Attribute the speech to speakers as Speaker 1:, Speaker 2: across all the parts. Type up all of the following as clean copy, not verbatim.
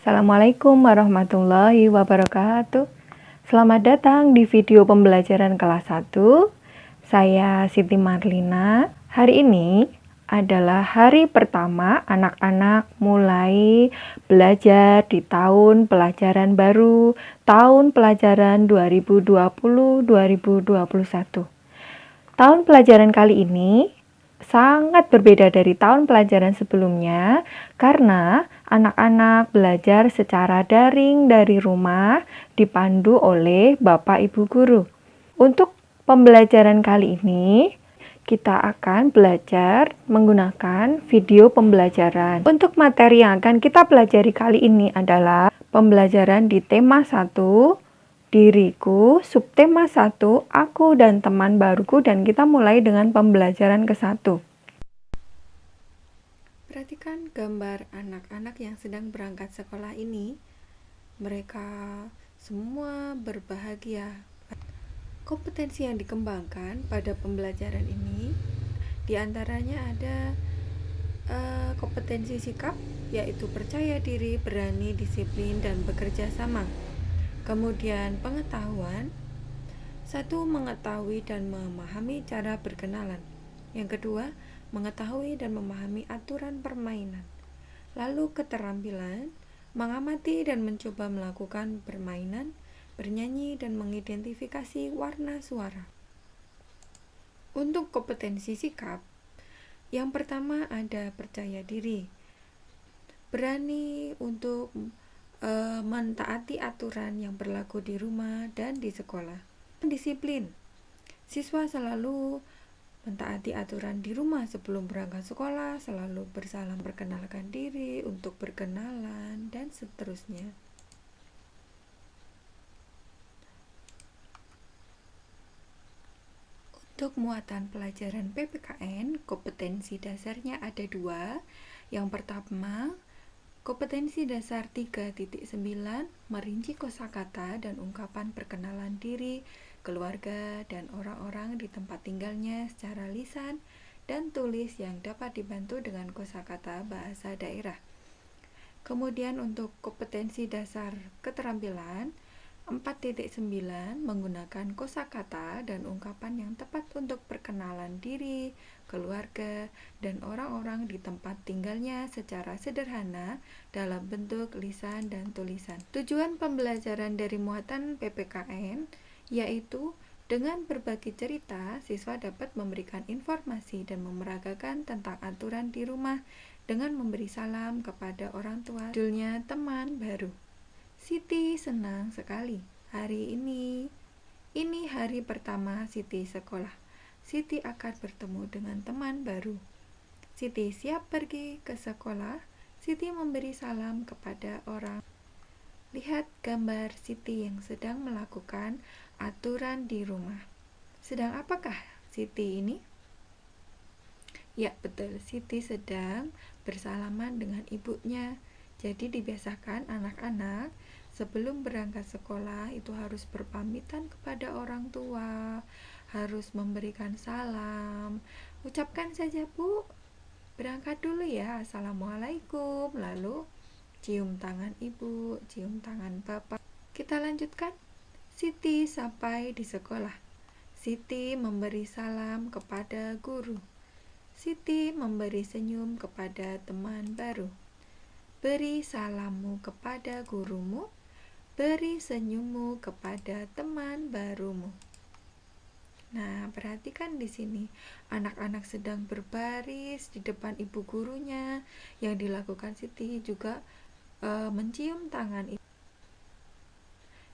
Speaker 1: Assalamualaikum warahmatullahi wabarakatuh. Selamat datang di video pembelajaran kelas 1. Saya Siti Marlina. Hari ini adalah hari pertama anak-anak mulai belajar di tahun pelajaran baru, tahun pelajaran 2020-2021. Tahun pelajaran kali ini sangat berbeda dari tahun pelajaran sebelumnya karena anak-anak belajar secara daring dari rumah dipandu oleh Bapak Ibu Guru. Untuk pembelajaran kali ini kita akan belajar menggunakan video pembelajaran. Untuk materi yang akan kita pelajari kali ini adalah pembelajaran di tema 1, diriku, subtema 1, aku dan teman baruku, dan kita mulai dengan pembelajaran ke-1. Perhatikan gambar anak-anak yang sedang berangkat sekolah ini. Mereka semua berbahagia. Kompetensi yang dikembangkan pada pembelajaran ini diantaranya ada kompetensi sikap, yaitu percaya diri, berani, disiplin, dan bekerja sama. Kemudian pengetahuan, 1. Mengetahui dan memahami cara berkenalan. Yang kedua, mengetahui dan memahami aturan permainan. Lalu keterampilan, mengamati dan mencoba melakukan permainan, bernyanyi dan mengidentifikasi warna suara. Untuk kompetensi sikap, yang pertama ada percaya diri, berani untuk mentaati aturan yang berlaku di rumah dan di sekolah. Disiplin, siswa selalu mentaati aturan di rumah sebelum berangkat sekolah, selalu bersalam perkenalkan diri, untuk berkenalan, dan seterusnya. Untuk muatan pelajaran PPKN, kompetensi dasarnya ada 2. Yang pertama, kompetensi dasar 3.9, merinci kosakata dan ungkapan perkenalan diri, keluarga, dan orang-orang di tempat tinggalnya secara lisan dan tulis yang dapat dibantu dengan kosakata bahasa daerah. Kemudian untuk kompetensi dasar keterampilan 4.9, menggunakan kosakata dan ungkapan yang tepat untuk perkenalan diri, keluarga, dan orang-orang di tempat tinggalnya secara sederhana dalam bentuk lisan dan tulisan. Tujuan pembelajaran dari muatan PPKN yaitu dengan berbagi cerita, siswa dapat memberikan informasi dan memeragakan tentang aturan di rumah dengan memberi salam kepada orang tua. Judulnya teman baru. Siti senang sekali hari ini. Ini hari pertama Siti sekolah. Siti akan bertemu dengan teman baru. Siti siap pergi ke sekolah. Siti memberi salam kepada orang. Lihat gambar Siti yang sedang melakukan aturan di rumah. Sedang apakah Siti ini? Ya, betul. Siti sedang bersalaman dengan ibunya. Jadi dibiasakan anak-anak sebelum berangkat sekolah itu harus berpamitan kepada orang tua, harus memberikan salam. Ucapkan saja, Bu, berangkat dulu ya, Assalamualaikum. Lalu cium tangan ibu, cium tangan bapak. Kita lanjutkan. Siti sampai di sekolah. Siti memberi salam kepada guru. Siti memberi senyum kepada teman baru. Beri salammu kepada gurumu, beri senyummu kepada teman barumu. Nah, perhatikan di sini, anak-anak sedang berbaris di depan ibu gurunya. Yang dilakukan Siti juga mencium tangan ibu.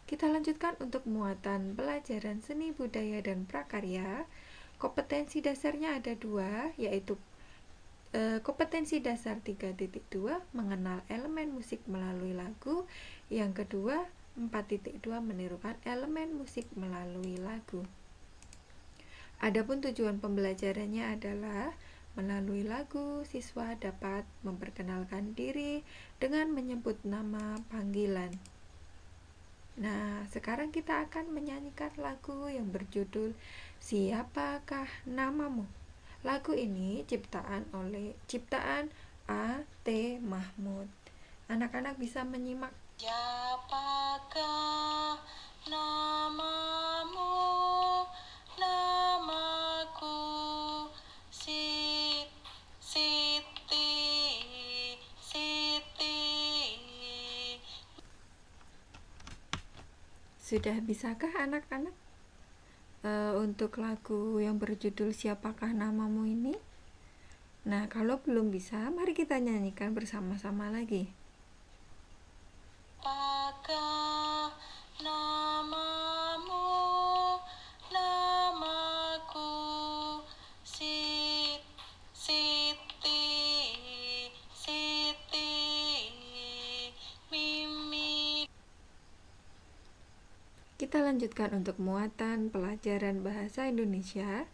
Speaker 1: Kita lanjutkan untuk muatan pelajaran seni budaya dan prakarya. Kompetensi dasarnya ada 2, yaitu kompetensi dasar 3.2, mengenal elemen musik melalui lagu. Yang kedua, 4.2, menirukan elemen musik melalui lagu. Adapun tujuan pembelajarannya adalah melalui lagu, siswa dapat memperkenalkan diri dengan menyebut nama panggilan. Nah, sekarang kita akan menyanyikan lagu yang berjudul Siapakah Namamu? Lagu ini ciptaan A.T. Mahmud. Anak-anak bisa menyimak.
Speaker 2: Siapakah namamu? Namaku Siti.
Speaker 1: Sudah bisakah anak-anak untuk lagu yang berjudul Siapakah Namamu ini? Nah, kalau belum bisa, mari kita nyanyikan bersama-sama lagi.
Speaker 2: Apakah namamu? Namaku Siti. Mimi.
Speaker 1: Kita lanjutkan untuk muatan pelajaran bahasa Indonesia.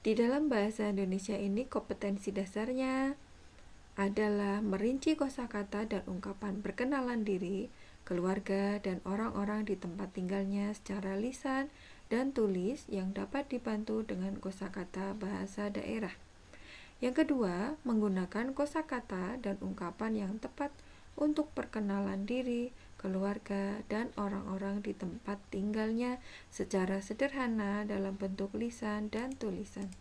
Speaker 1: Di dalam bahasa Indonesia ini kompetensi dasarnya adalah merinci kosakata dan ungkapan perkenalan diri, keluarga, dan orang-orang di tempat tinggalnya secara lisan dan tulis yang dapat dibantu dengan kosakata bahasa daerah. Yang kedua, menggunakan kosakata dan ungkapan yang tepat untuk perkenalan diri, keluarga, dan orang-orang di tempat tinggalnya secara sederhana dalam bentuk lisan dan tulisan.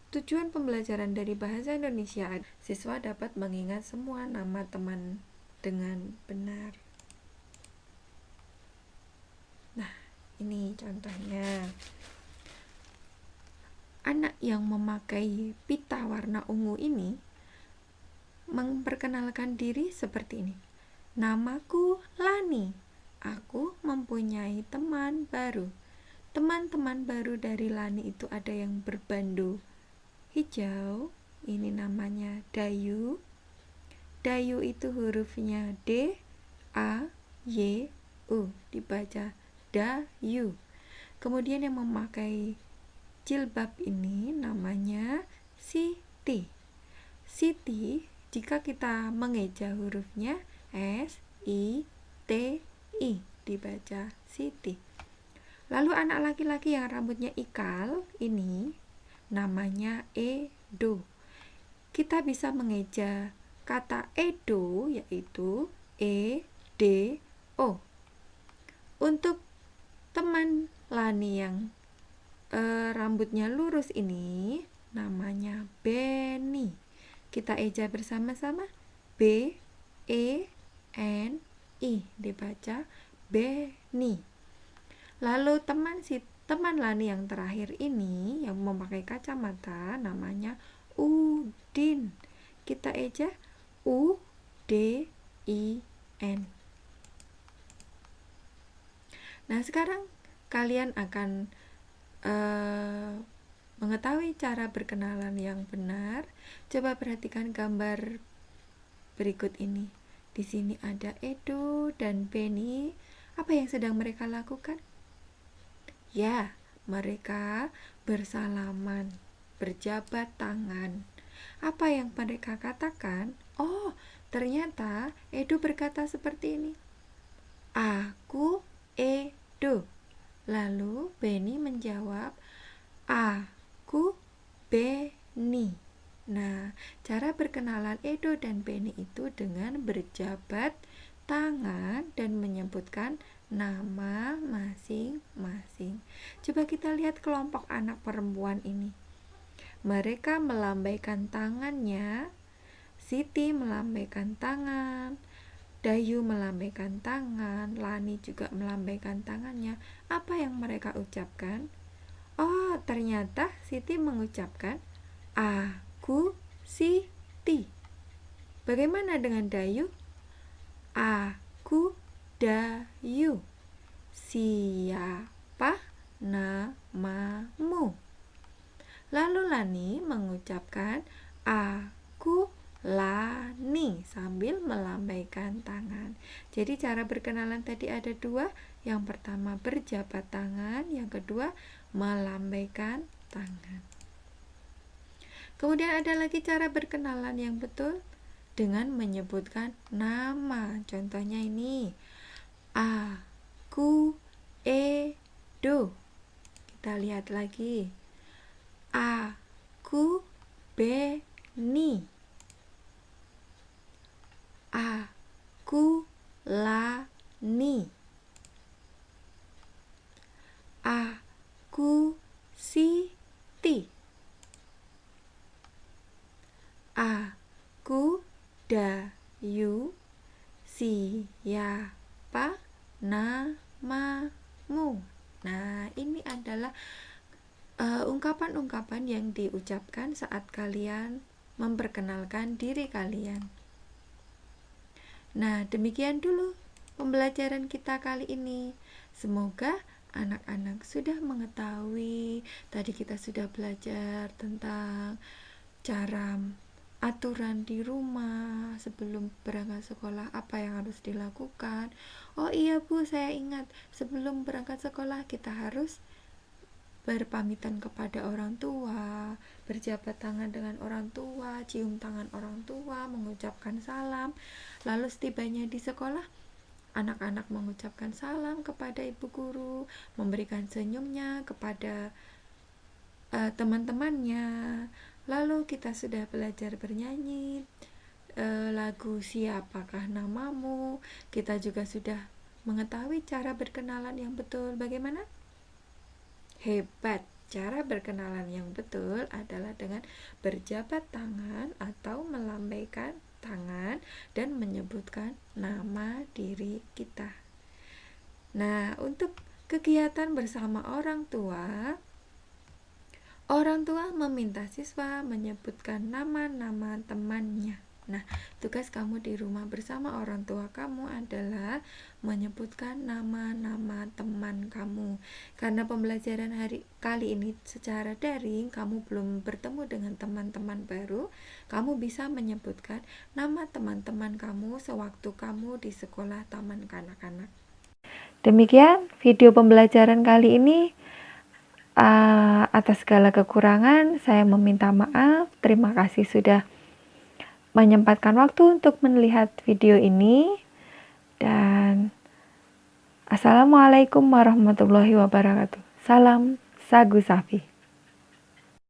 Speaker 1: Tujuan pembelajaran dari bahasa Indonesia, siswa dapat mengingat semua nama teman dengan benar. Nah, ini contohnya. Anak yang memakai pita warna ungu ini memperkenalkan diri seperti ini. Namaku Lani. Aku mempunyai teman baru. Teman-teman baru dari Lani itu ada yang berbando hijau, ini namanya Dayu. Dayu itu hurufnya D, A, Y, U, dibaca Dayu. Kemudian yang memakai jilbab ini namanya Siti. Siti, jika kita mengeja hurufnya S, I, T, I, dibaca Siti. Lalu anak laki-laki yang rambutnya ikal ini namanya Edo. Kita bisa mengeja kata Edo yaitu E-D-O. Untuk teman Lani yang rambutnya lurus ini namanya Beni. Kita eja bersama-sama B-E-N-I, dibaca Beni. Lalu teman Lani yang terakhir ini yang memakai kacamata namanya Udin. Kita eja U-D-I-N. Nah, sekarang kalian akan mengetahui cara berkenalan yang benar. Coba perhatikan gambar berikut ini. Di sini ada Edo dan Beni. Apa yang sedang mereka lakukan? Ya, mereka bersalaman, berjabat tangan. Apa yang mereka katakan? Oh, ternyata Edo berkata seperti ini. Aku Edo. Lalu Beni menjawab, aku Beni. Nah, cara berkenalan Edo dan Beni itu dengan berjabat tangan dan menyebutkan nama masing-masing. Coba kita lihat kelompok anak perempuan ini. Mereka melambaikan tangannya. Siti melambaikan tangan, Dayu melambaikan tangan, Lani juga melambaikan tangannya. Apa yang mereka ucapkan? Oh, ternyata Siti mengucapkan aku Siti. Bagaimana dengan Dayu? Aku Dayu. Siapa namamu? Lalu Lani mengucapkan aku Lani sambil melambaikan tangan. Jadi cara berkenalan tadi ada dua. Yang pertama berjabat tangan, yang kedua melambaikan tangan. Kemudian ada lagi cara berkenalan yang betul dengan menyebutkan nama. Contohnya ini, aku Edo. Kita lihat lagi, aku Beni. Akulani. Aku Siti. Aku Dayu. Siapa namamu? Nah, ini adalah ungkapan-ungkapan yang diucapkan saat kalian memperkenalkan diri kalian. Nah, demikian dulu pembelajaran kita kali ini. Semoga anak-anak sudah mengetahui. Tadi kita sudah belajar tentang cara aturan di rumah sebelum berangkat sekolah, apa yang harus dilakukan. Oh iya Bu, saya ingat, sebelum berangkat sekolah kita harus berpamitan kepada orang tua, berjabat tangan dengan orang tua, cium tangan orang tua, mengucapkan salam. Lalu setibanya di sekolah, anak-anak mengucapkan salam kepada ibu guru, memberikan senyumnya kepada teman-temannya. Lalu kita sudah belajar bernyanyi lagu Siapakah Namamu. Kita juga sudah mengetahui cara berkenalan yang betul. Bagaimana? Hebat! Cara berkenalan yang betul adalah dengan berjabat tangan atau melambaikan tangan dan menyebutkan nama diri kita. Nah, untuk kegiatan bersama orang tua meminta siswa menyebutkan nama-nama temannya. Nah, tugas kamu di rumah bersama orang tua kamu adalah menyebutkan nama-nama teman kamu. Karena pembelajaran kali ini secara daring, kamu belum bertemu dengan teman-teman baru, kamu bisa menyebutkan nama teman-teman kamu sewaktu kamu di sekolah taman kanak-kanak. Demikian video pembelajaran kali ini. Atas segala kekurangan, saya meminta maaf. Terima kasih sudah menyempatkan waktu untuk melihat video ini. Dan Assalamualaikum warahmatullahi wabarakatuh. Salam Sagu Safi.